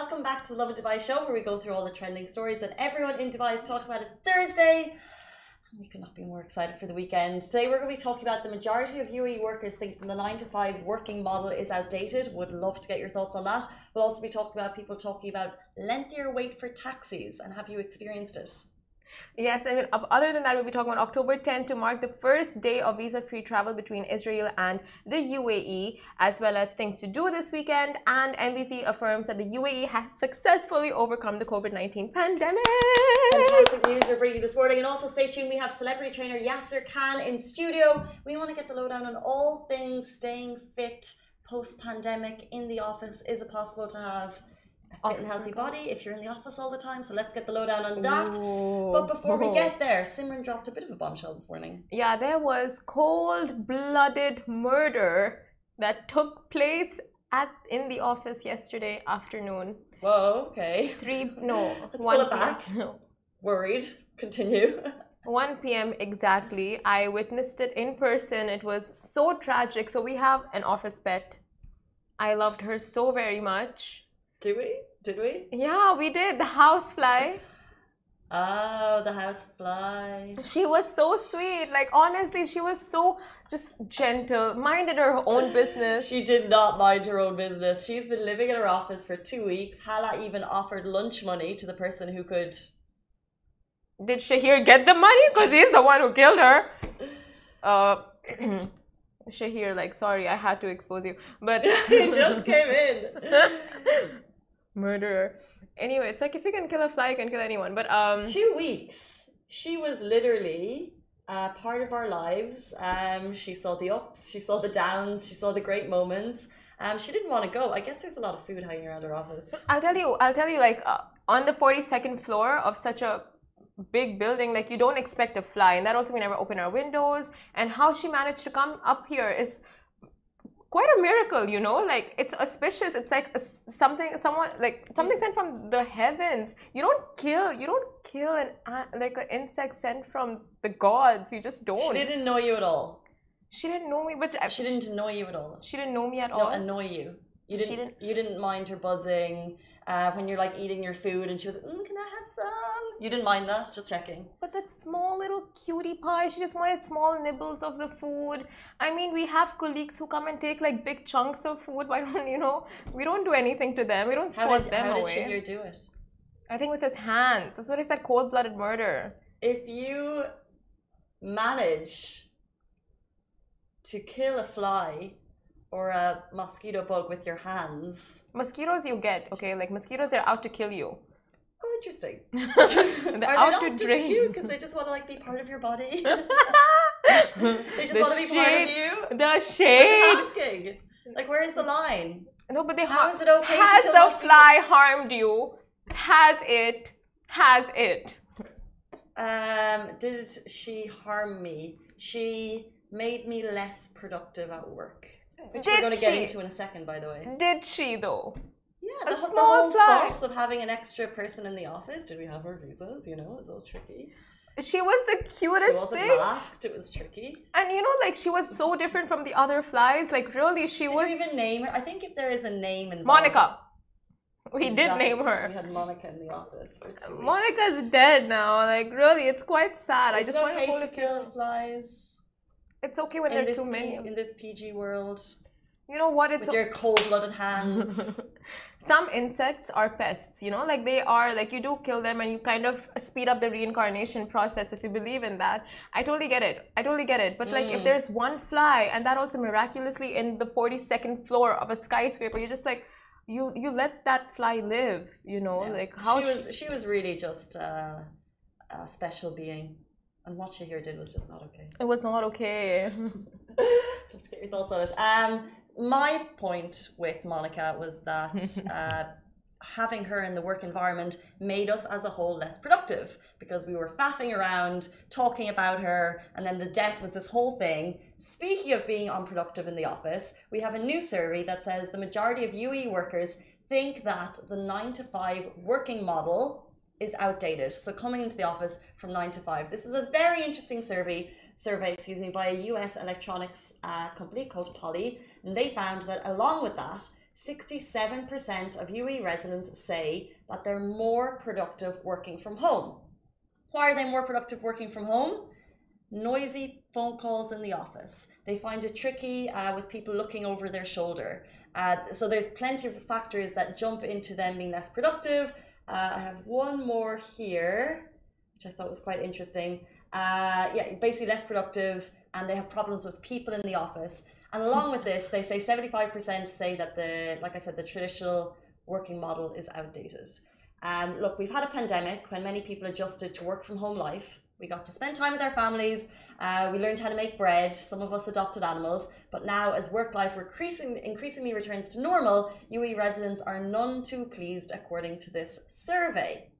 welcome back to the Lovin Dubai show, where we go through all the trending stories that everyone in Dubai is talking about. It's Thursday. We could not be more excited for the weekend. Today we're going to be talking about the majority of UAE workers think the 9-to-5 working model is outdated. Would love to get your thoughts on that. We'll also be talking about people talking about lengthier wait for taxis, and have you experienced it? Yes, and other than that, we'll be talking about October 10th to mark the first day of visa-free travel between Israel and the UAE, as well as things to do this weekend. And NBC affirms that the UAE has successfully overcome the COVID-19 pandemic. Fantastic news we're bringing this morning. And also stay tuned, we have celebrity trainer Yasser Khan in studio. We want to get the lowdown on all things staying fit post-pandemic in the office. Is it possible to have a fit and healthy body if you're in the office all the time? So let's get the lowdown on that. Ooh. But before we get there, Simran dropped a bit of a bombshell this morning. Yeah, there was cold-blooded murder that took place in the office yesterday afternoon. Whoa, okay. Let's pull it back. Worried. Continue. 1 p.m. exactly. I witnessed it in person. It was so tragic. So we have an office pet. I loved her so very much. Did we? Yeah, we did. The housefly. Oh, the housefly. She was so sweet. Like, honestly, she was so just gentle, minded her own business. She did not mind her own business. She's been living in her office for 2 weeks. Hala even offered lunch money to the person who could... Did Shahir get the money? Because he's the one who killed her. Shahir, like, sorry, I had to expose you. But he just came in. Murderer. Anyway, it's like if you can kill a fly, you can kill anyone. But 2 weeks. She was literally part of our lives. She saw the ups, she saw the downs, she saw the great moments. She didn't want to go. I guess there's a lot of food hanging around her office. I'll tell you, like on the 42nd floor of such a big building, like you don't expect a fly, and that also we never open our windows. And how she managed to come up here is quite a miracle, you know. Like, it's auspicious. It's like something sent from the heavens. You don't kill an insect sent from the gods. You just don't. She didn't know you at all. She didn't know me, but she didn't annoy you at all. She didn't know me at all. No, annoy you. You didn't mind her buzzing when you're like eating your food, and she was, can I have some? You didn't mind that? Just checking. But that small little cutie pie, she just wanted small nibbles of the food. I mean, we have colleagues who come and take like big chunks of food. Why don't, we don't do anything to them. We don't swat them away. How did Shahir do it? I think with his hands. That's what he said, cold-blooded murder. If you manage to kill a fly or a mosquito bug with your hands. Mosquitoes you get, okay? Like, mosquitoes are out to kill you. Oh, interesting. They're out to drain. Cute because they just want to like be part of your body. They just want to be part of you. The shade. I'm just asking. Like, where is the line? No, but how is it okay? Has the fly harmed you? Has it? Did she harm me? She made me less productive at work. Which we're going to get into in a second, by the way. Did she, though? Yeah, the whole fuss of having an extra person in the office. Did we have our visas? You know, it's all tricky. She was the cutest thing. She wasn't masked, it was tricky. And you know, like, she was so different from the other flies. Like, really, she was... Did you even name her? I think if there is a name involved... Monica. We did name her. We had Monica in the office for 2 weeks. Monica's dead now. Like, really, it's quite sad. I just want to kill flies. It's okay when there are too many. In this PG world. You know what? With your cold-blooded hands. Some insects are pests, you know? Like, they are, like, you do kill them and you kind of speed up the reincarnation process if you believe in that. I totally get it. But, like, if there's one fly, and that also miraculously in the 42nd floor of a skyscraper, you're just like, you let that fly live, you know? Yeah. Like, how... She was really just a special being. And what Shahir did was just not okay. It was not okay. Let's get your thoughts on it. My point with Monica was that having her in the work environment made us as a whole less productive, because we were faffing around, talking about her, and then the death was this whole thing. Speaking of being unproductive in the office, we have a new survey that says the majority of UAE workers think that the 9-to-5 working model is outdated. So coming into the office from 9 to 5. This is a very interesting survey by a US electronics company called Poly. And they found that along with that, 67% of UAE residents say that they're more productive working from home. Why are they more productive working from home? Noisy phone calls in the office. They find it tricky with people looking over their shoulder. So there's plenty of factors that jump into them being less productive. I have one more here, which I thought was quite interesting. Yeah, basically less productive, and they have problems with people in the office. And along with this, they say 75% say that like I said, the traditional working model is outdated. Look, we've had a pandemic when many people adjusted to work from home life. We got to spend time with our families. We learned how to make bread. Some of us adopted animals. But now, as work life increasingly returns to normal, UAE residents are none too pleased, according to this survey.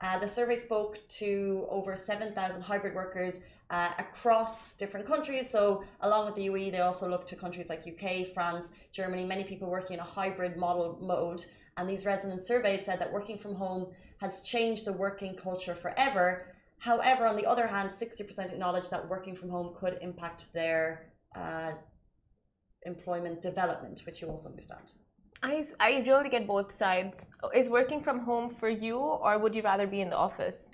The survey spoke to over 7,000 hybrid workers across different countries. So along with the UAE, they also looked to countries like UK, France, Germany, many people working in a hybrid model mode. And these residents surveyed said that working from home has changed the working culture forever. However, on the other hand, 60% acknowledge that working from home could impact their employment development, which you also understand. I really get both sides. Is working from home for you, or would you rather be in the office?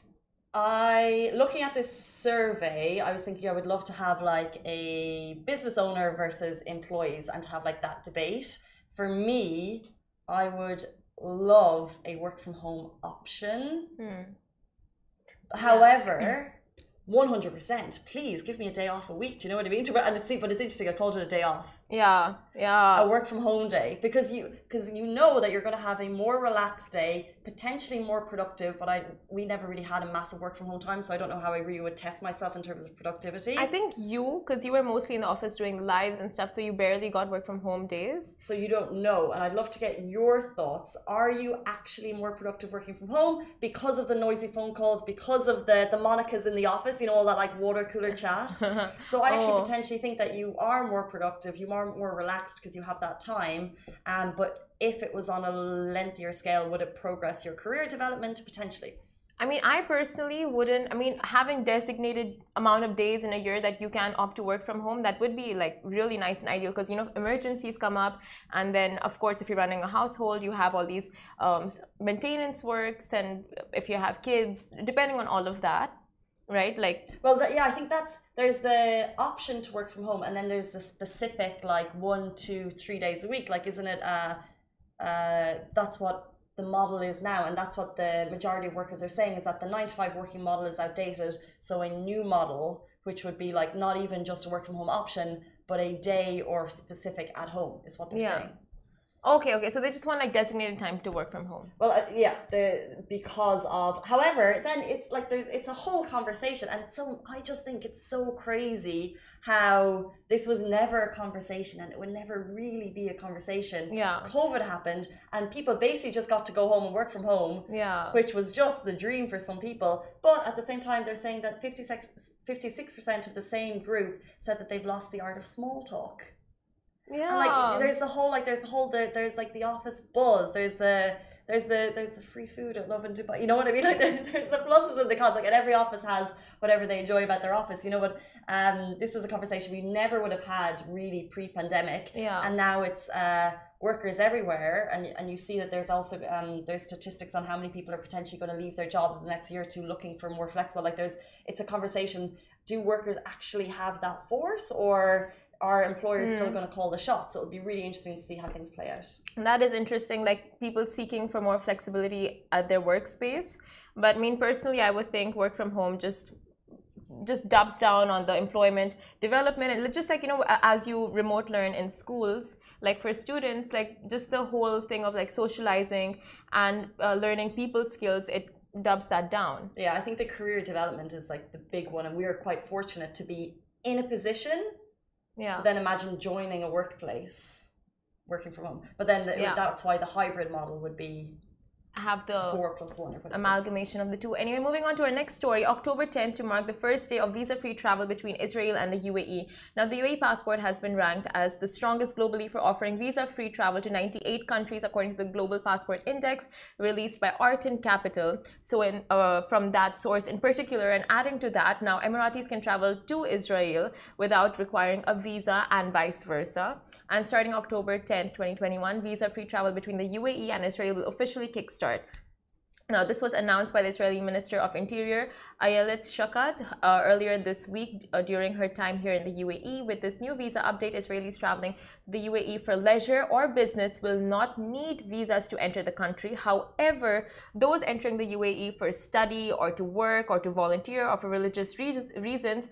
Looking at this survey, I was thinking I would love to have like a business owner versus employees and to have like that debate. For me, I would love a work from home option. However, 100%, please give me a day off a week. Do you know what I mean? But it's interesting, I called it a day off. Yeah, yeah. A work from home day, because you know that you're going to have a more relaxed day, potentially more productive. But we never really had a massive work from home time, so I don't know how I really would test myself in terms of productivity. I think because you were mostly in the office doing lives and stuff, so you barely got work from home days. So you don't know, and I'd love to get your thoughts. Are you actually more productive working from home because of the noisy phone calls, because of the Monicas in the office, you know, all that like water cooler chat? So I actually potentially think that you are more productive, you are more relaxed because you have that time. But if it was on a lengthier scale, would it progress your career development? Potentially. I mean, I personally wouldn't. I mean, having designated amount of days in a year that you can opt to work from home, that would be like really nice and ideal, because you know emergencies come up, and then of course if you're running a household, you have all these maintenance works, and if you have kids, depending on all of that, right? Like, well, yeah, I think there's the option to work from home, and then there's the specific like 1, 2, 3 days a week. Like, isn't it? That's what the model is now, and that's what the majority of workers are saying, is that the 9 to 5 working model is outdated. So a new model, which would be like not even just a work from home option, but a day or specific at home, is what they're saying. Okay. So they just want like designated time to work from home. Well, yeah, because of. However, then it's like it's a whole conversation, and I just think it's so crazy how this was never a conversation, and it would never really be a conversation. Yeah. COVID happened, and people basically just got to go home and work from home. Yeah. Which was just the dream for some people. But at the same time, they're saying that 56% of the same group said that they've lost the art of small talk. Yeah. And like there's like the office buzz. There's the free food at Lovin Dubai. You know what I mean? Like there's the pluses and the cons. Like, and every office has whatever they enjoy about their office. You know, but this was a conversation we never would have had really pre-pandemic. Yeah. And now it's workers everywhere, and you see that there's also there's statistics on how many people are potentially going to leave their jobs in the next year or two, looking for more flexible. Like it's a conversation. Do workers actually have that force, or are employers still going to call the shots? So it would be really interesting to see how things play out. That is interesting, like people seeking for more flexibility at their workspace. But I mean, personally, I would think work from home just dubs down on the employment development, and just like, you know, as you remote learn in schools, like for students, like just the whole thing of like socializing and learning people skills, it dubs that down. Yeah, I think the career development is like the big one, and we are quite fortunate to be in a position. Yeah. Then imagine joining a workplace, working from home. But then that's why the hybrid model would be have the 4+1 or whatever. Amalgamation of the two. Anyway, moving on to our next story, October 10th to mark the first day of visa-free travel between Israel and the UAE. Now, the UAE passport has been ranked as the strongest globally for offering visa-free travel to 98 countries according to the Global Passport Index released by Artin Capital. So, from that source in particular, and adding to that, now Emiratis can travel to Israel without requiring a visa and vice versa. And starting October 10th, 2021, visa-free travel between the UAE and Israel will officially kickstart. Now, this was announced by the Israeli Minister of Interior, Ayelet Shaked, earlier this week during her time here in the UAE. With this new visa update, Israelis traveling to the UAE for leisure or business will not need visas to enter the country. However, those entering the UAE for study or to work or to volunteer or for religious reasons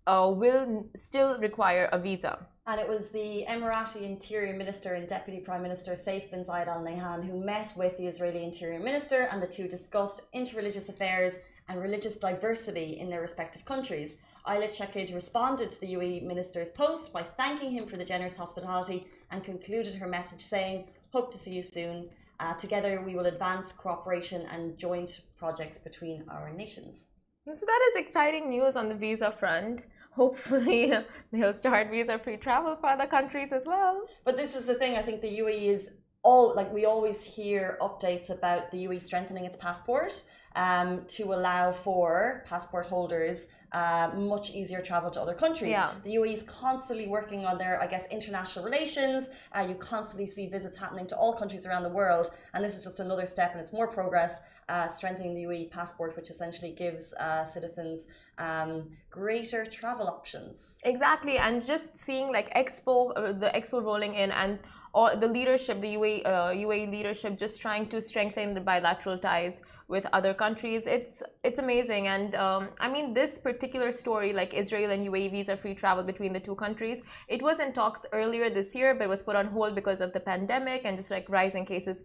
will still require a visa. And it was the Emirati Interior Minister and Deputy Prime Minister Saif bin Zayed Al Nahyan who met with the Israeli Interior Minister, and the two discussed interreligious affairs and religious diversity in their respective countries. Ayelet Shaked responded to the UAE Minister's post by thanking him for the generous hospitality and concluded her message saying, "Hope to see you soon. Together we will advance cooperation and joint projects between our nations." So that is exciting news on the visa front. Hopefully, they'll start visa-free travel for other countries as well. But this is the thing, I think the UAE is we always hear updates about the UAE strengthening its passport to allow for passport holders much easier travel to other countries. Yeah. The UAE is constantly working on their, international relations. You constantly see visits happening to all countries around the world. And this is just another step, and it's more progress, strengthening the UAE passport, which essentially gives citizens greater travel options. Exactly, and just seeing like the expo rolling in, and all the leadership, the UAE leadership, just trying to strengthen the bilateral ties with other countries. It's amazing, and I mean, this particular story, like Israel and UAE visa-free travel between the two countries, it was in talks earlier this year, but was put on hold because of the pandemic and just like rising cases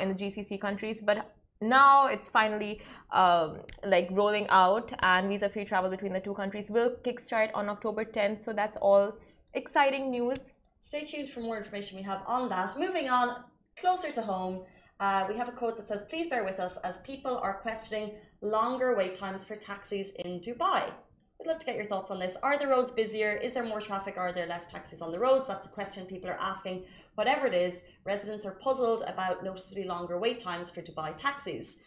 in the GCC countries. But now it's finally rolling out, and visa-free travel between the two countries will kickstart on October 10th. So that's all exciting news. Stay tuned for more information we have on that. Moving on, closer to home, we have a quote that says, "Please bear with us as people are questioning longer wait times for taxis in Dubai." We'd love to get your thoughts on this. Are the roads busier? Is there more traffic? Are there less taxis on the roads? That's the question people are asking. Whatever it is, residents are puzzled about noticeably longer wait times for Dubai taxis.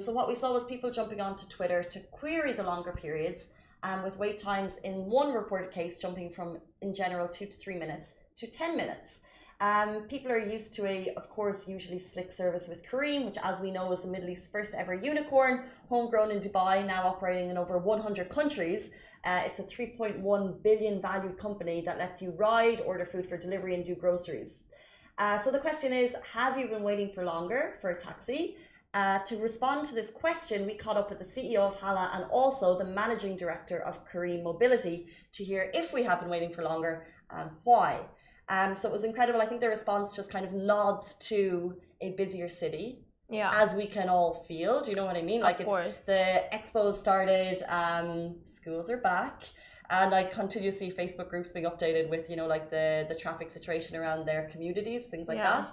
So what we saw was people jumping onto Twitter to query the longer periods, with wait times in one reported case jumping from, in general, 2 to 3 minutes to 10 minutes. People are used to of course, usually slick service with Careem, which, as we know, is the Middle East's first ever unicorn, homegrown in Dubai, now operating in over 100 countries. It's a 3.1 billion valued company that lets you ride, order food for delivery, and do groceries. So the question is, have you been waiting for longer for a taxi? To respond to this question, we caught up with the CEO of Hala and also the managing director of Careem Mobility to hear if we have been waiting for longer and why. So it was incredible. I think their response just kind of nods to a busier city. Yeah, as we can all feel. Do you know what I mean? Like, it's the expo started, schools are back, and I continue to see Facebook groups being updated with, like the traffic situation around their communities, things like that.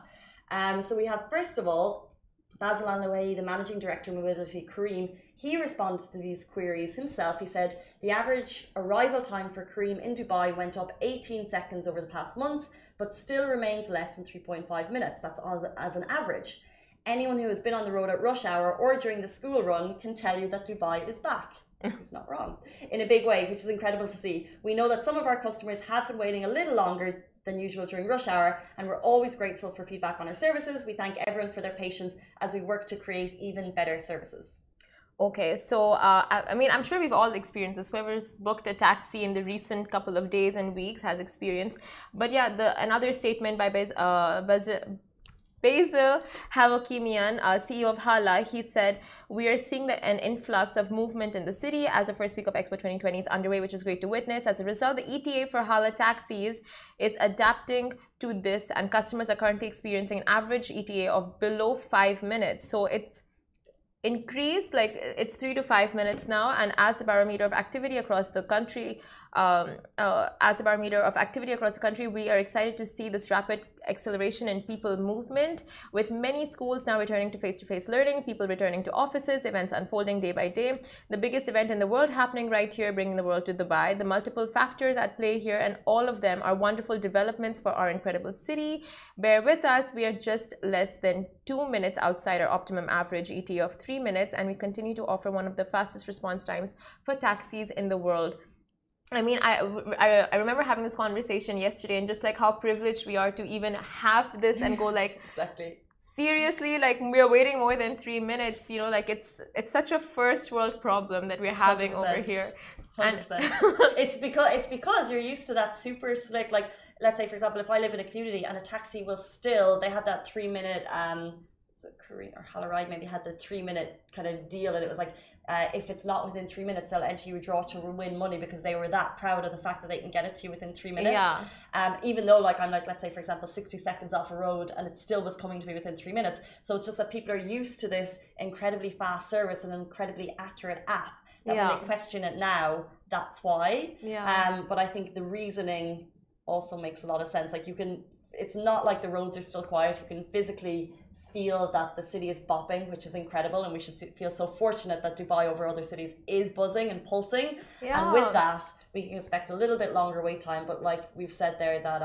So we have, first of all, Basil Al-Nawai, the managing director of Mobility Careem. He responded to these queries himself. He said the average arrival time for Careem in Dubai went up 18 seconds over the past months, but still remains less than 3.5 minutes. That's as an average. Anyone who has been on the road at rush hour or during the school run can tell you that Dubai is back. He's not wrong. In a big way, which is incredible to see. We know that some of our customers have been waiting a little longer than usual during rush hour, and we're always grateful for feedback on our services. We thank everyone for their patience as we work to create even better services. Okay, so I mean, I'm sure we've all experienced this. Whoever's booked a taxi in the recent couple of days and weeks has experienced. But yeah, another statement by Basil Havokimian, CEO of Hala, he said, "We are seeing an influx of movement in the city as the first week of Expo 2020 is underway, which is great to witness. As a result, the ETA for Hala taxis is adapting to this, and customers are currently experiencing an average ETA of below 5 minutes. So it's increased, like it's 3 to 5 minutes now, and as the barometer of activity across the country, we are excited to see this rapid acceleration in people movement, with many schools now returning to face-to-face learning, people returning to offices, events unfolding day by day. The biggest event in the world happening right here, bringing the world to Dubai. The multiple factors at play here, and all of them are wonderful developments for our incredible city. Bear with us, we are just less than 2 minutes outside our optimum average ETA of 3 minutes, and we continue to offer one of the fastest response times for taxis in the world. I mean, I remember having this conversation yesterday, and just like how privileged we are to even have this and go like, exactly. Seriously, like we're waiting more than 3 minutes, you know, like it's such a first world problem that we're having 100%, over here. 100%. it's because you're used to that super slick, like, let's say for example, if I live in a community and a taxi will still, they had that 3 minute Korean or Halaride maybe had the 3 minute kind of deal, and it was like if it's not within 3 minutes they'll enter you a draw to win money, because they were that proud of the fact that they can get it to you within 3 minutes. Yeah. Even though like I'm like, let's say for example 60 seconds off a road and it still was coming to me within 3 minutes. So it's just that people are used to this incredibly fast service and incredibly accurate app, that when they question it now, that's why. But I think the reasoning also makes a lot of sense. Like you can, it's not like the roads are still quiet. You can physically feel that the city is bopping, which is incredible, and we should feel so fortunate that Dubai over other cities is buzzing and pulsing. And with that, we can expect a little bit longer wait time. But like we've said there, that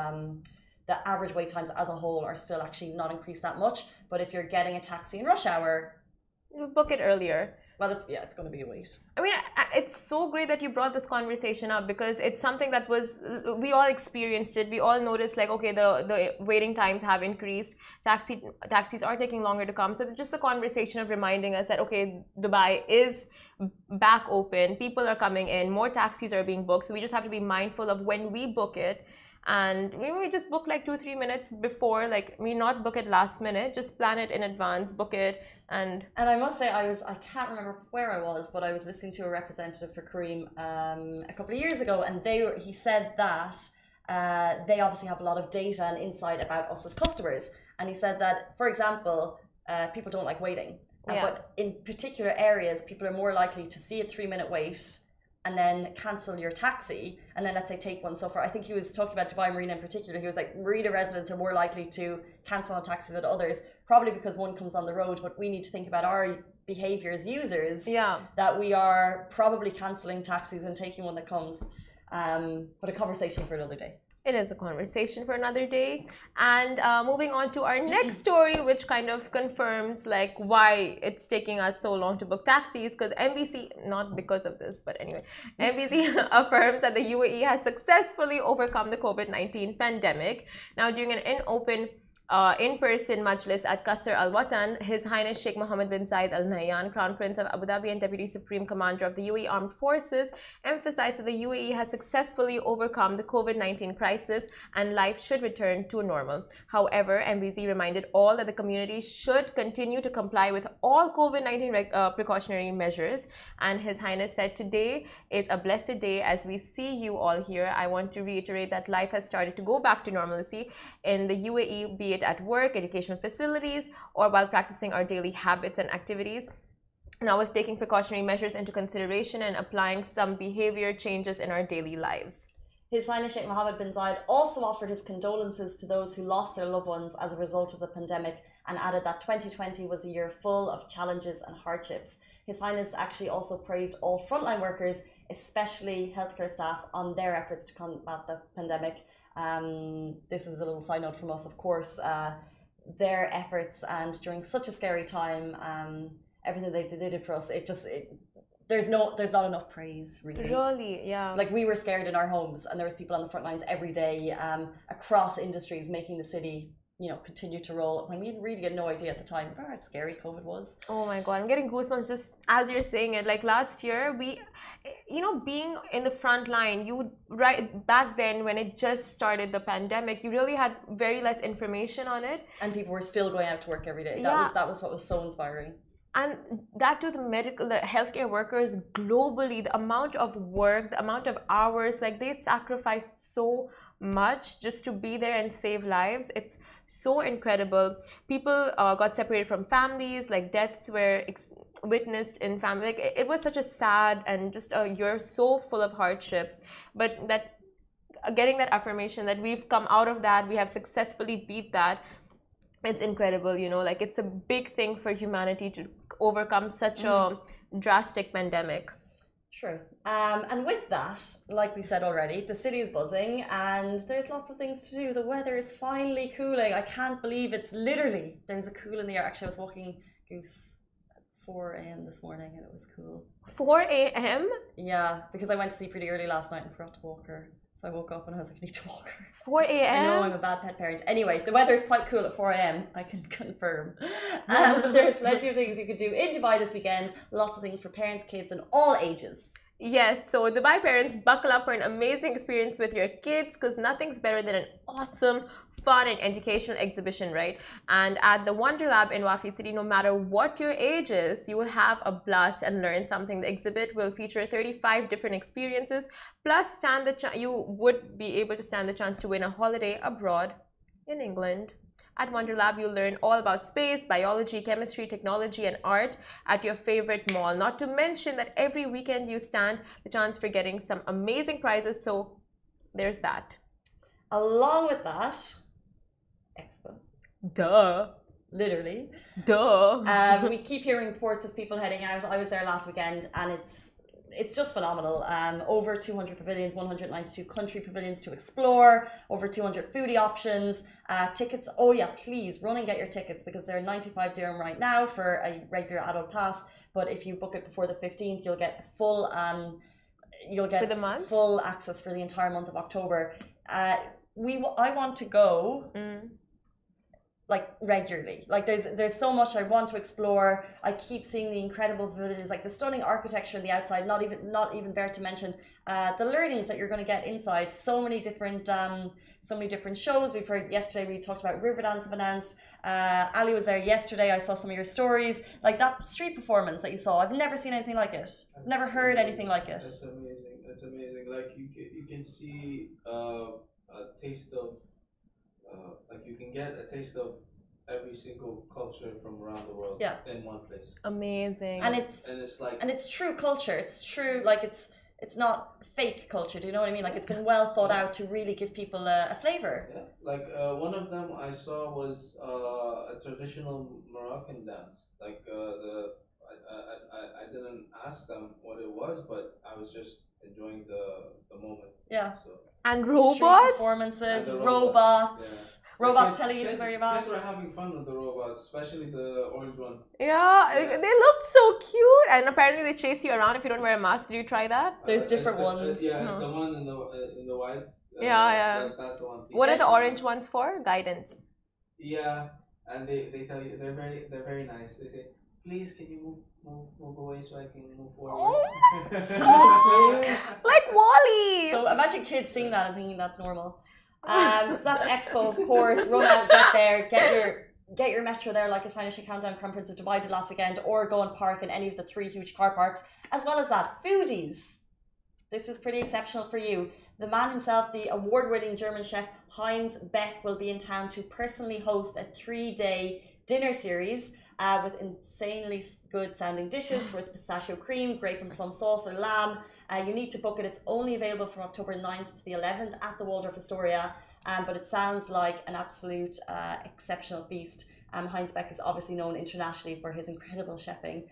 the average wait times as a whole are still actually not increased that much. But if you're getting a taxi in rush hour, book it earlier. Well, it's going to be a wait. I mean, it's so great that you brought this conversation up, because it's something that we all experienced it. We all noticed like, okay, the waiting times have increased. Taxis are taking longer to come. So it's just the conversation of reminding us that, okay, Dubai is back open. People are coming in. More taxis are being booked. So we just have to be mindful of when we book it. And we just book like 2-3 minutes before, like we not book it last minute, just plan it in advance, book it. And I must say, I can't remember where I was, but I was listening to a representative for Kareem a couple of years ago, and he said that they obviously have a lot of data and insight about us as customers. And he said that, for example, people don't like waiting, but in particular areas, people are more likely to see a 3 minute wait and then cancel your taxi, and then let's say take one. So for, I think he was talking about Dubai Marina in particular, he was like, Marina residents are more likely to cancel a taxi than others, probably because one comes on the road, but we need to think about our behavior as users, that we are probably cancelling taxis and taking one that comes. But a conversation for another day. It is a conversation for another day. And moving on to our next story, which kind of confirms like why it's taking us so long to book taxis, because MBC, not because of this, but anyway, MBC affirms that the UAE has successfully overcome the COVID-19 pandemic. Now, during an in-person majlis at Qasr Al Watan, His Highness Sheikh Mohammed bin Zayed Al Nahyan, Crown Prince of Abu Dhabi and Deputy Supreme Commander of the UAE Armed Forces, emphasized that the UAE has successfully overcome the COVID-19 crisis and life should return to normal. However, MBZ reminded all that the community should continue to comply with all COVID-19 precautionary measures. And His Highness said, today is a blessed day as we see you all here. I want to reiterate that life has started to go back to normalcy in the UAE, be it at work, educational facilities, or while practicing our daily habits and activities. Now, with taking precautionary measures into consideration and applying some behavior changes in our daily lives. His Highness Sheikh Mohammed bin Zayed also offered his condolences to those who lost their loved ones as a result of the pandemic, and added that 2020 was a year full of challenges and hardships. His Highness actually also praised all frontline workers, especially healthcare staff, on their efforts to combat the pandemic. This is a little side note from us, of course, their efforts, and during such a scary time, everything they did for us, there's not enough praise, really. Really, yeah. Like, we were scared in our homes, and there was people on the front lines every day, across industries, making the city, continue to roll, when we really had no idea at the time how scary COVID was. Oh my God, I'm getting goosebumps just as you're saying it. Like last year, being in the front line, right back then when it just started the pandemic, you really had very less information on it. And people were still going out to work every day. That was what was so inspiring. And that too, the healthcare workers globally, the amount of work, the amount of hours, like they sacrificed so much just to be there and save lives. It's so incredible. People got separated from families, like deaths were witnessed in family. Like it was such a sad and just a year so full of hardships. But that getting that affirmation that we've come out of that, we have successfully beat that. It's incredible, you know, like it's a big thing for humanity to overcome such a drastic pandemic. True. And with that, like we said already, the city is buzzing and there's lots of things to do. The weather is finally cooling. I can't believe it's literally, there's a cool in the air. Actually, I was walking Goose at 4 a.m. this morning and it was cool. 4 a.m.? Yeah, because I went to sleep pretty early last night and forgot to walk her. So I woke up and I was like, I need to walk her. 4 a.m.? I know I'm a bad pet parent. Anyway, the weather is quite cool at 4 a.m. I can confirm. But there's plenty of things you could do in Dubai this weekend. Lots of things for parents, kids, and all ages. Yes, so Dubai parents, buckle up for an amazing experience with your kids because nothing's better than an awesome, fun, and educational exhibition, right? And at the Wonder Lab in Wafi City, no matter what your age is, you will have a blast and learn something. The exhibit will feature 35 different experiences, plus you would be able to stand the chance to win a holiday abroad in England. At Wonder Lab, you'll learn all about space, biology, chemistry, technology, and art at your favorite mall. Not to mention that every weekend you stand the chance for getting some amazing prizes. So there's that. Along with that, Expo. Duh. Literally. Duh. We keep hearing reports of people heading out. I was there last weekend and it's just phenomenal. Over 200 pavilions, 192 country pavilions to explore, over 200 foodie options, tickets. Oh yeah, please run and get your tickets because they're 95 dirham right now for a regular adult pass. But if you book it before the 15th, you'll get full full access for the entire month of October. I want to go. Like regularly, like there's so much I want to explore. I keep seeing the incredible villages, like the stunning architecture on the outside. Not even bare to mention the learnings that you're going to get inside. So many different shows. We've heard yesterday. We talked about Riverdance have announced. Ali was there yesterday. I saw some of your stories, like that street performance that you saw. I've never seen anything like it. Never heard anything like it. That's amazing. That's amazing. Like you can see a taste of. Like you can get a taste of every single culture from around the world in one place. Amazing. And it's true culture. It's true, like it's not fake culture. Do you know what I mean? Like it's been well thought out to really give people a flavor. Yeah. Like one of them I saw was a traditional Moroccan dance. Like I didn't ask them what it was, but I was just enjoying the moment. Yeah. So. And robots, performances, robots. Yeah. Robots telling you to wear your mask. Kids were having fun with the robots, especially the orange one. Yeah, they look so cute, and apparently they chase you around if you don't wear a mask. Did you try that? There's different ones. It's the one in the white. That's the one. What are the orange ones for? Guidance. Yeah, and they tell you they're very nice. They say, please, can you move away so I can move forward? Oh my God. Like Wally. So imagine kids seeing that and thinking that's normal. So that's Expo, of course. Run out, get there, get your metro there, like Assign Countdown Crown Prince of Dubai did last weekend, or go and park in any of the 3 huge car parks. As well as that, foodies. This is pretty exceptional for you. The man himself, the award-winning German chef Heinz Beck, will be in town to personally host a 3-day dinner series with insanely good sounding dishes with pistachio cream, grape and plum sauce, or lamb. You need to book it. It's only available from October 9th to the 11th at the Waldorf Astoria. But it sounds like an absolute exceptional feast. Heinz Beck is obviously known internationally for his incredible chefing.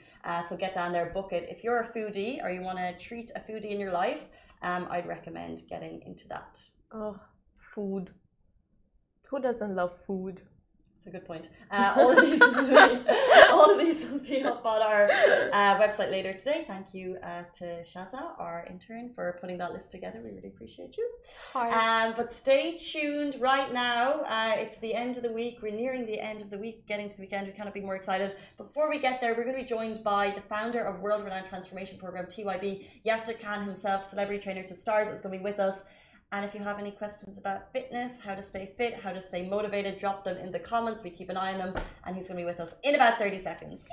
So get down there, book it. If you're a foodie or you want to treat a foodie in your life, I'd recommend getting into that. Oh, food. Who doesn't love food? That's a good point. All of these will be up on our website later today. Thank you to Shaza, our intern, for putting that list together. We really appreciate you. But stay tuned right now. It's the end of the week. We're nearing the end of the week, getting to the weekend. We cannot be more excited. Before we get there, we're going to be joined by the founder of World Renowned Transformation Program, TYB, Yasser Khan himself, celebrity trainer to the stars, is going to be with us. And if you have any questions about fitness, how to stay fit, how to stay motivated, drop them in the comments. We keep an eye on them. And he's going to be with us in about 30 seconds.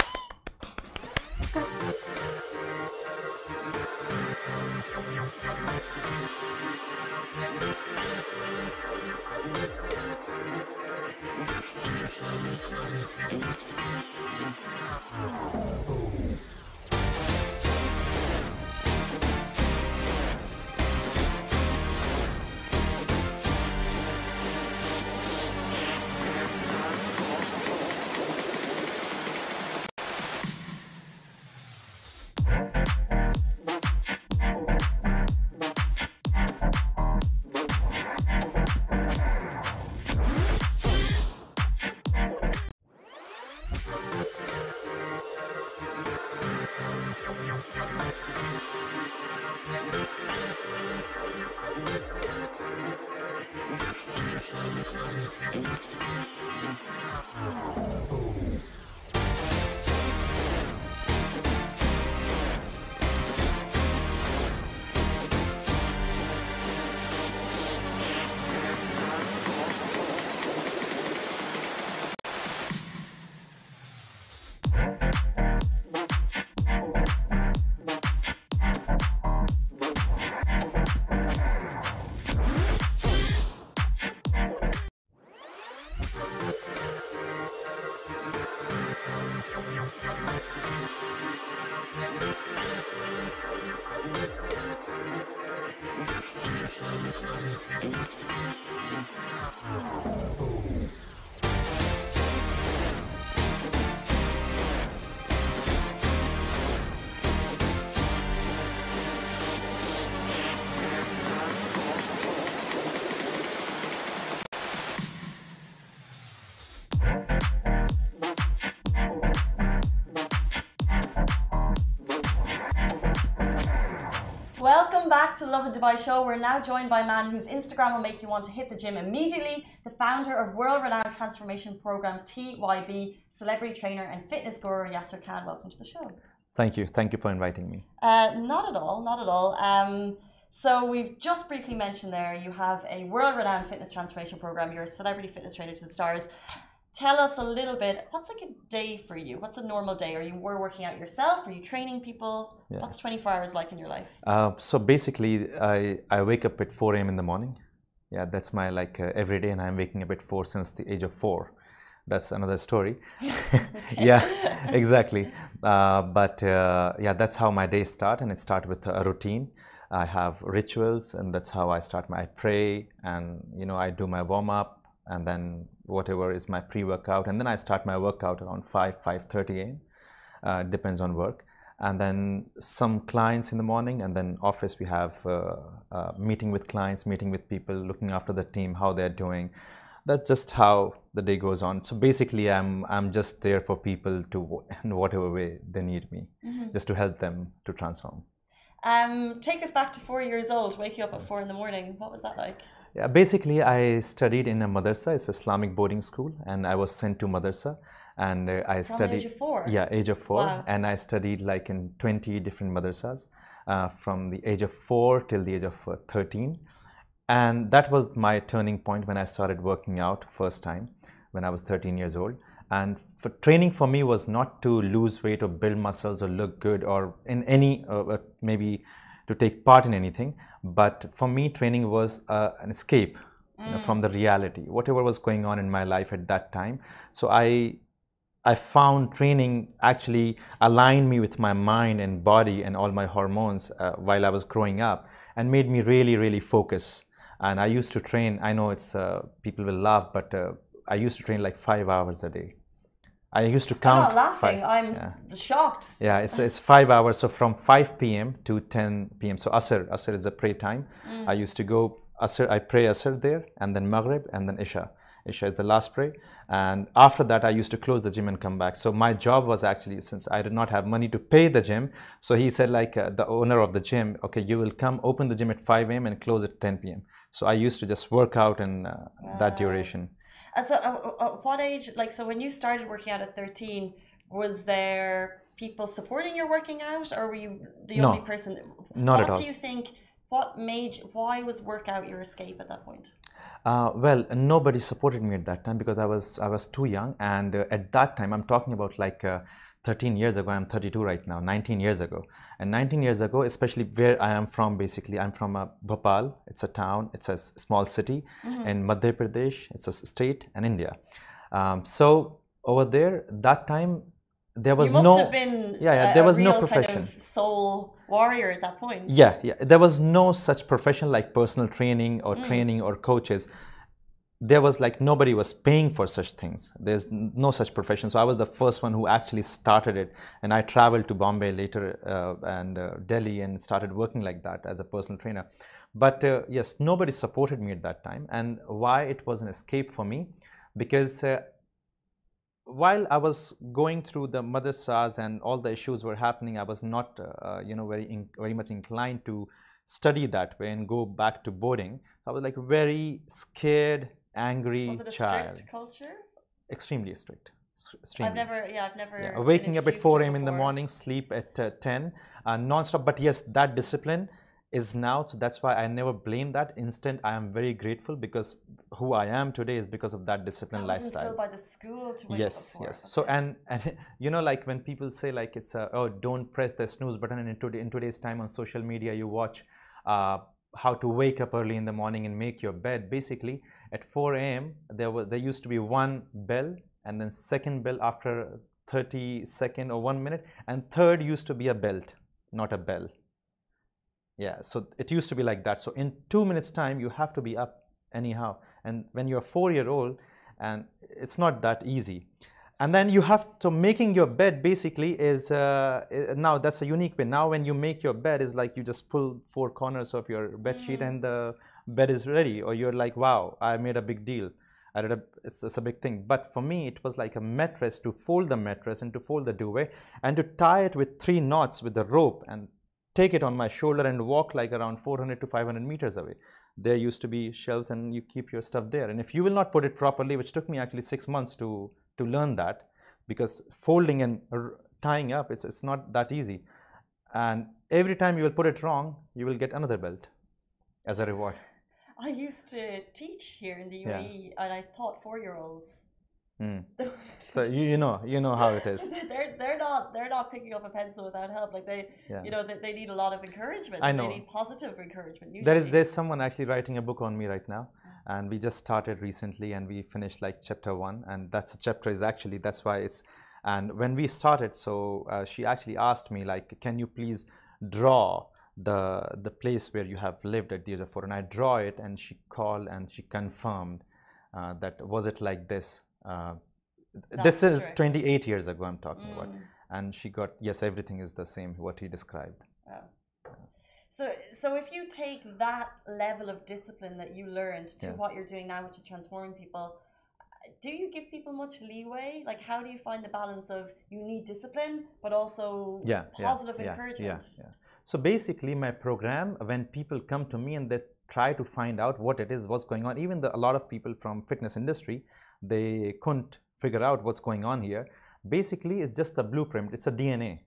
Welcome back to the Lovin Dubai show. We're now joined by a man whose Instagram will make you want to hit the gym immediately, the founder of world-renowned transformation program TYB, celebrity trainer and fitness guru Yasser Khan. Welcome to the show. Thank you. Thank you for inviting me. Not at all, not at all. So we've just briefly mentioned there you have a world-renowned fitness transformation program. You're a celebrity fitness trainer to the stars. Tell us a little bit, what's like a day for you? What's a normal day? Are you working out yourself? Are you training people? Yeah. What's 24 hours like in your life? So basically, I wake up at 4 a.m. in the morning. Yeah, that's my every day, and I'm waking up at 4 since the age of 4. That's another story. Yeah, exactly. Yeah, that's how my days start, and it starts with a routine. I have rituals, and that's how I start. I pray, and I do my warm up, and then whatever is my pre-workout, and then I start my workout around 5:30 a.m. Depends on work, and then some clients in the morning, and then office we have meeting with clients, meeting with people, looking after the team, how they're doing. That's just how the day goes on. So basically, I'm just there for people to, in whatever way they need me, just to help them to transform. Take us back to 4 years old, wake you up at 4 in the morning. What was that like? Yeah, basically, I studied in a madrasa. It's Islamic boarding school, and I was sent to madrasa, and I studied. From the age of 4? Yeah, age of 4, wow. And I studied like in 20 different madrasas, from the age of 4 till the age of 13, and that was my turning point when I started working out first time when I was 13 years old. And for training for me was not to lose weight or build muscles or look good or in any maybe to take part in anything, but for me training was an escape from the reality, whatever was going on in my life at that time. So I found training actually aligned me with my mind and body and all my hormones while I was growing up, and made me really focus. And I used to train, I know it's people will laugh, but I used to train like 5 hours a day. I used to count. I'm not laughing, I'm shocked. Yeah, it's 5 hours, so from 5 p.m. to 10 p.m. So Asr is a prayer time. I used to go Asr, I pray Asr there, and then Maghrib, and then Isha. Isha is the last prayer, and after that I used to close the gym and come back. So my job was actually, since I did not have money to pay the gym, so he said the owner of the gym, okay, you will come open the gym at 5 a.m. and close at 10 p.m. So I used to just work out in that duration. So what age, so when you started working out at 13, was there people supporting your working out, or were you the only person? Not at all. What do you think, why was workout your escape at that point? Well, nobody supported me at that time because I was too young, and at that time, I'm talking about 13 years ago, I'm 32 right now, 19 years ago. And 19 years ago, especially where I am from, basically, I'm from Bhopal. It's a town, it's a small city in Madhya Pradesh, it's a state, and India. So over there, that time, there was you must have been there was no profession. Kind of soul warrior at that point. Yeah, there was no such profession like personal training or training or coaches. There was nobody was paying for such things. There's no such profession. So I was the first one who actually started it, and I traveled to Bombay later and Delhi and started working like that as a personal trainer. But yes, nobody supported me at that time. And why it was an escape for me? Because while I was going through the madrasas and all the issues were happening, I was not very much inclined to study that way and go back to boarding. I was very scared, angry child. Was it a strict culture? Extremely strict. Extremely. I've never. Yeah. Waking up at 4 a.m. in the morning, sleep at 10, non-stop. But yes, that discipline is now. So that's why I never blame that. Instant, I am very grateful because who I am today is because of that disciplined lifestyle. Instilled by the school to wake yes, up for. Yes. Okay. So and when people say it's oh, don't press the snooze button, and in today's time on social media you watch how to wake up early in the morning and make your bed. Basically, at 4 a.m. there used to be one bell, and then second bell after 30 seconds or 1 minute, and third used to be a belt, not a bell. Yeah, so it used to be like that. So in 2 minutes time, you have to be up anyhow. And when you're 4-year-old, and it's not that easy. And then you have to, making your bed basically is, now that's a unique way. Now when you make your bed is you just pull 4 corners of your bed sheet and the bed is ready. Or you're like, wow, I made a big deal. It's a big thing. But for me, it was like a mattress, to fold the mattress and to fold the duvet and to tie it with 3 knots with the rope and take it on my shoulder and walk like around 400 to 500 meters away. There used to be shelves and you keep your stuff there. And if you will not put it properly, which took me actually 6 months to learn that, because folding and tying up, it's not that easy. And every time you will put it wrong, you will get another belt as a reward. I used to teach here in the UAE, and I taught 4-year-olds. So you know how it is. they're not picking up a pencil without help. Like they need a lot of encouragement. I know. They need positive encouragement. Usually. There's someone actually writing a book on me right now, and we just started recently, and we finished like chapter 1, and that's why it's. And when we started, so she actually asked me like, can you please draw the place where you have lived at the age of 4? And I draw it, and she called and she confirmed that was it like this. This is strict. 28 years ago I'm talking about, and she got, yes, everything is the same what he described. So if you take that level of discipline that you learned to what you're doing now, which is transforming people, do you give people much leeway? Like, how do you find the balance of you need discipline but also positive encouragement? So basically my program, when people come to me and they try to find out what it is, what's going on, even a lot of people from fitness industry, they couldn't figure out what's going on here. Basically, it's just a blueprint. It's a DNA,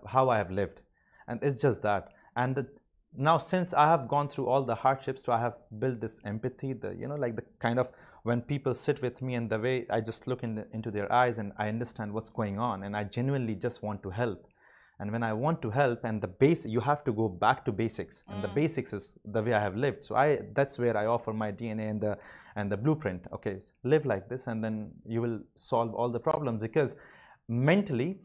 how I have lived, and it's just that. And now, since I have gone through all the hardships, so I have built this empathy. Like the kind of when people sit with me and the way I just look into their eyes and I understand what's going on, and I genuinely just want to help. And when I want to help, and you have to go back to basics, and the basics is the way I have lived. So that's where I offer my DNA and the blueprint. Okay, live like this, and then you will solve all the problems. Because mentally,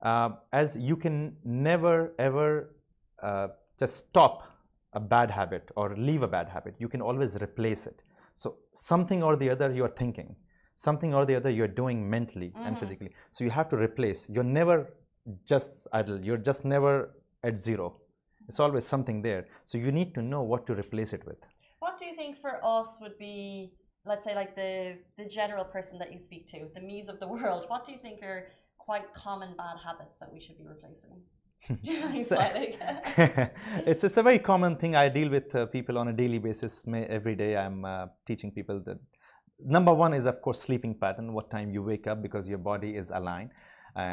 as you can never ever just stop a bad habit or leave a bad habit, you can always replace it. So something or the other you are thinking, something or the other you're doing mentally and physically. So you have to replace. You're never just idle, you're just never at zero. It's always something there. So you need to know what to replace it with. What do you think for us would be, let's say, like the general person that you speak to, the me's of the world? What do you think are quite common bad habits that we should be replacing? It's a very common thing. I deal with people on a daily basis. Every day I'm teaching people that number one is, of course, sleeping pattern, what time you wake up, because your body is aligned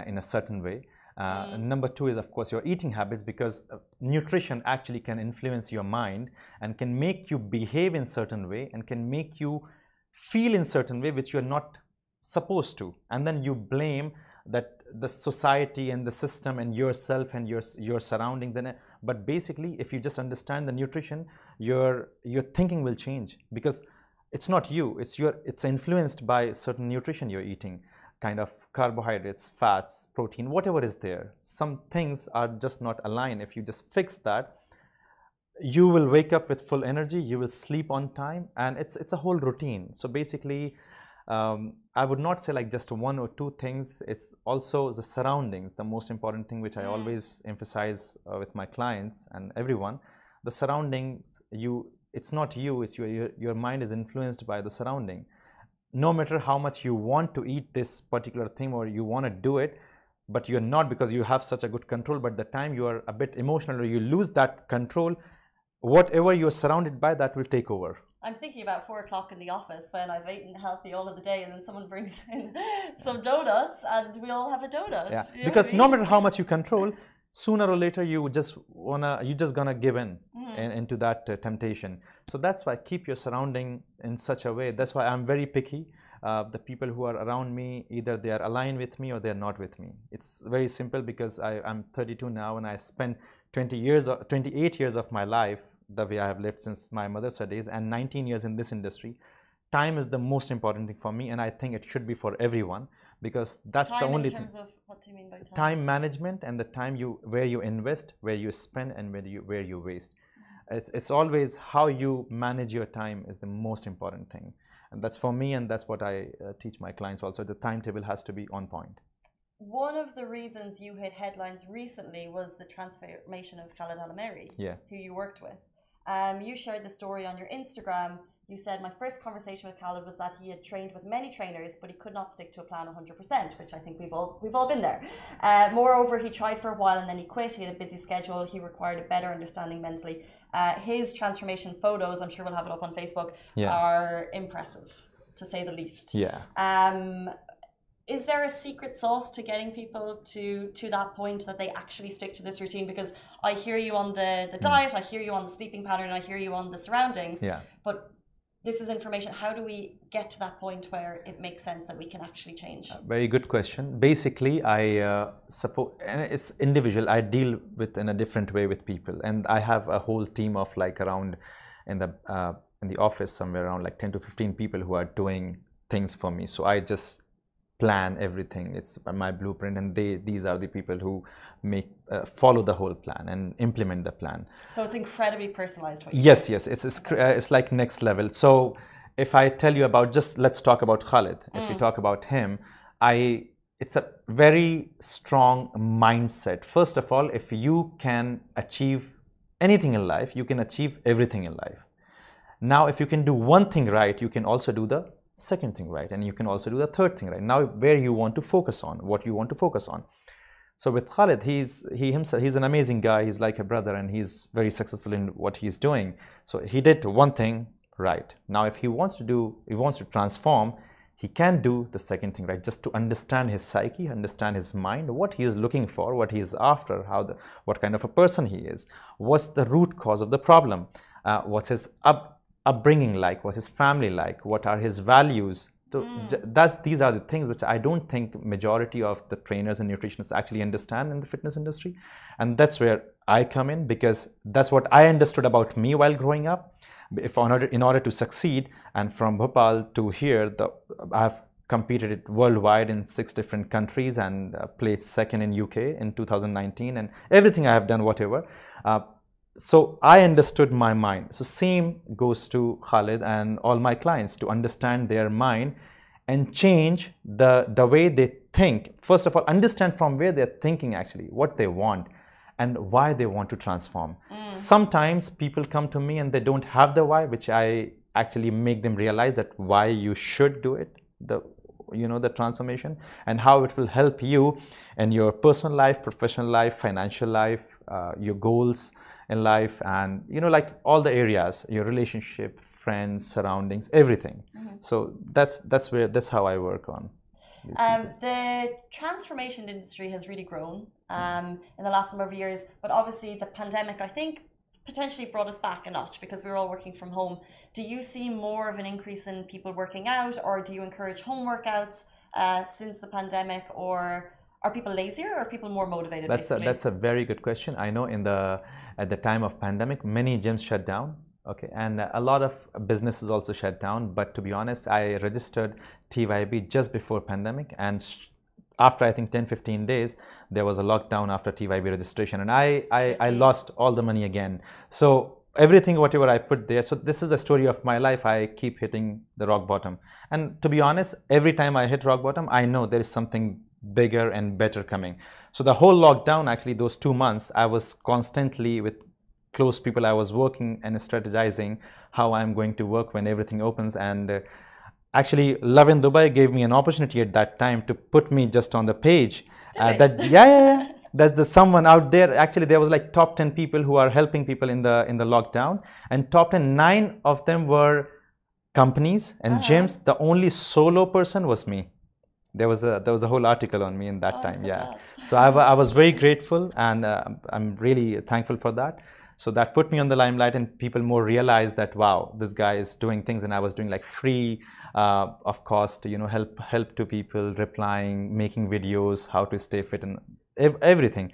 in a certain way. Number two is, of course, your eating habits, because nutrition actually can influence your mind and can make you behave in certain way and can make you feel in certain way which you're not supposed to. And then you blame that the society and the system and yourself and your surroundings. But basically, if you just understand the nutrition, your thinking will change, because it's not you, it's influenced by certain nutrition you're eating, kind of carbohydrates, fats, protein, whatever is there. Some things are just not aligned. If you just fix that, you will wake up with full energy, you will sleep on time, and it's a whole routine. So basically, I would not say like just one or two things. It's also the surroundings, the most important thing, which I always emphasize with my clients and everyone. The surrounding, it's not you, it's your mind is influenced by the surrounding. No matter how much you want to eat this particular thing or you want to do it, but you're not, because you have such a good control. But the time you are a bit emotional or you lose that control, whatever you're surrounded by, that will take over. I'm thinking about 4 o'clock in the office when I've eaten healthy all of the day, and then someone brings in some donuts and we all have a donut. Yeah, because no matter how much you control, sooner or later you're just gonna give in into that temptation. So that's why keep your surrounding in such a way. That's why I'm very picky. The people who are around me, either they are aligned with me or they're not with me. It's very simple, because I'm 32 now, and I spent 28 years of my life the way I have lived since my mother's days, and 19 years in this industry. Time is the most important thing for me, and I think it should be for everyone, because that's the only thing. In terms of, what do you mean by time? Time management, and the time where you invest, where you spend, and where you waste. It's always how you manage your time is the most important thing, and that's for me, and that's what I teach my clients also. The timetable has to be on point. One of the reasons you hit headlines recently was the transformation of Khaled Al-Ameri, who you worked with. You shared the story on your Instagram You said, my first conversation with Khaled was that he had trained with many trainers, but he could not stick to a plan 100%, which I think we've all been there. Moreover, he tried for a while and then he quit. He had a busy schedule. He required a better understanding mentally. His transformation photos, I'm sure we'll have it up on Facebook, are impressive, to say the least. Yeah. Is there a secret sauce to getting people to that point that they actually stick to this routine? Because I hear you on the diet, I hear you on the sleeping pattern, I hear you on the surroundings. Yeah. But this is information. How do we get to that point where it makes sense that we can actually change? Very good question. Basically, I suppose, and it's individual. I deal with in a different way with people, and I have a whole team of like around in the office somewhere around like 10 to 15 people who are doing things for me. So I just plan everything. It's my blueprint, and these are the people who make follow the whole plan and implement the plan. So it's incredibly personalized. Yes, it's like next level. So if I tell you about, just let's talk about Khaled. If we talk about him, it's a very strong mindset. First of all, if you can achieve anything in life, you can achieve everything in life. Now, if you can do one thing right, you can also do the second thing right, and you can also do the third thing right. Now, where you want to focus on, what you want to focus on. So with Khaled, he's an amazing guy. He's like a brother, and he's very successful in what he's doing. So he did one thing right. Now, if he wants to transform, he can do the second thing right, just to understand his psyche, understand his mind, what he is looking for, what he is after, what kind of a person he is, what's the root cause of the problem, what's his upbringing like, what's his family like, what are his values. So these are the things which I don't think majority of the trainers and nutritionists actually understand in the fitness industry. And that's where I come in, because that's what I understood about me while growing up. In order to succeed, and from Bhopal to here, I've competed worldwide in 6 different countries and placed second in UK in 2019, and everything I have done, whatever. So I understood my mind. So same goes to Khaled and all my clients, to understand their mind and change the way they think. First of all, understand from where they're thinking actually, what they want and why they want to transform. Sometimes people come to me and they don't have the why, which I actually make them realize that why you should do it, the transformation, and how it will help you in your personal life, professional life, financial life, your goals in life, and like all the areas, your relationship, friends, surroundings, everything. So that's how I work on the transformation industry has really grown in the last number of years, but obviously the pandemic, I think, potentially brought us back a notch, because we were all working from home. Do you see more of an increase in people working out, or do you encourage home workouts since the pandemic, or are people lazier, or are people more motivated? That's a very good question. I know at the time of pandemic, many gyms shut down. Okay, and a lot of businesses also shut down. But to be honest, I registered TYB just before pandemic, and after I think 10-15 days, there was a lockdown after TYB registration, and I lost all the money again. So everything, whatever I put there. So this is the story of my life. I keep hitting the rock bottom, and to be honest, every time I hit rock bottom, I know there is something bigger and better coming. So the whole lockdown, actually those 2 months, I was constantly with close people. I was working and strategizing how I'm going to work when everything opens. And actually Lovin Dubai gave me an opportunity at that time to put me just on the page. That there's someone out there. Actually, there was like top 10 people who are helping people in the lockdown, and top 10, 9 of them were companies and gyms. The only solo person was me. There was a whole article on me in that time. So I was very grateful, and I'm really thankful for that. So that put me on the limelight, and people more realized that, wow, this guy is doing things. And I was doing like free of cost, help to people, replying, making videos, how to stay fit, and everything.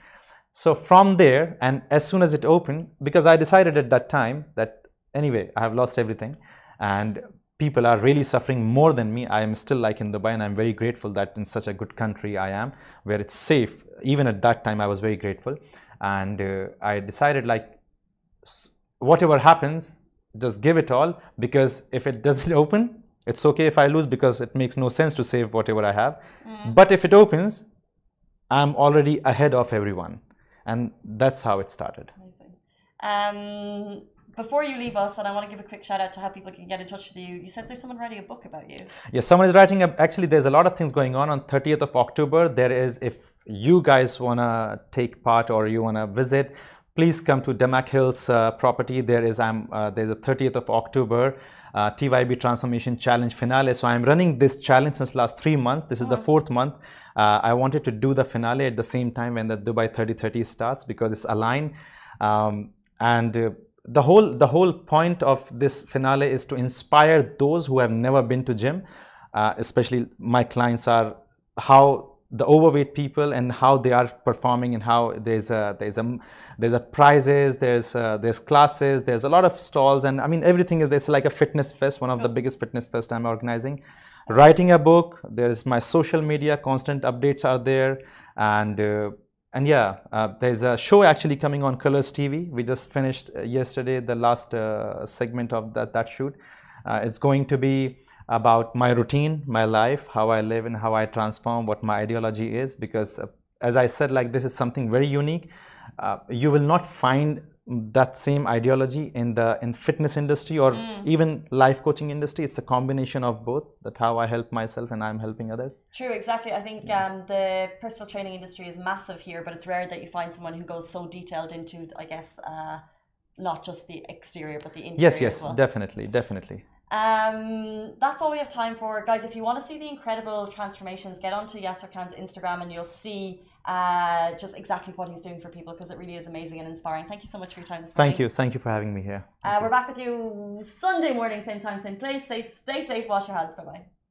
So from there, and as soon as it opened, because I decided at that time that anyway, I have lost everything, and people are really suffering more than me. I am still like in Dubai, and I'm very grateful that in such a good country I am, where it's safe. Even at that time, I was very grateful. And I decided, like, whatever happens, just give it all, because if it doesn't open, it's okay if I lose, because it makes no sense to save whatever I have. But if it opens, I'm already ahead of everyone. And that's how it started. Amazing. before you leave us, and I want to give a quick shout out to how people can get in touch with you. You said there's someone writing a book about you. Yes, someone is writing actually, there's a lot of things going on 30th of October. There is, if you guys want to take part or you want to visit, please come to Damac Hills property. There's a 30th of October TYB Transformation Challenge finale. So I'm running this challenge since last 3 months. This is the 4th month. I wanted to do the finale at the same time when the Dubai 3030 starts because it's aligned. The whole point of this finale is to inspire those who have never been to gym. Especially my clients are how the overweight people and how they are performing and how there's a prizes, there's classes, there's a lot of stalls, and I mean everything is there's like a fitness fest, one of the biggest fitness fest I'm organizing. Writing a book, there's my social media, constant updates are there, and yeah, there's a show actually coming on Colors TV. We just finished yesterday the last segment of that shoot. It's going to be about my routine, my life, how I live and how I transform, what my ideology is, because as I said, like this is something very unique. You will not find that same ideology in fitness industry or even life coaching industry. It's a combination of both, that how I help myself and I'm helping others. True, exactly. I think the personal training industry is massive here, but it's rare that you find someone who goes so detailed into, I guess, not just the exterior but the interior. Yes, as well. definitely. That's all we have time for, guys. If you want to see the incredible transformations, get onto Yasser Khan's Instagram and you'll see just exactly what he's doing for people, because it really is amazing and inspiring. Thank you so much for your time this morning. Thank you for having me here. We're back with you Sunday morning, same time, same place. Stay safe, wash your hands. Bye bye.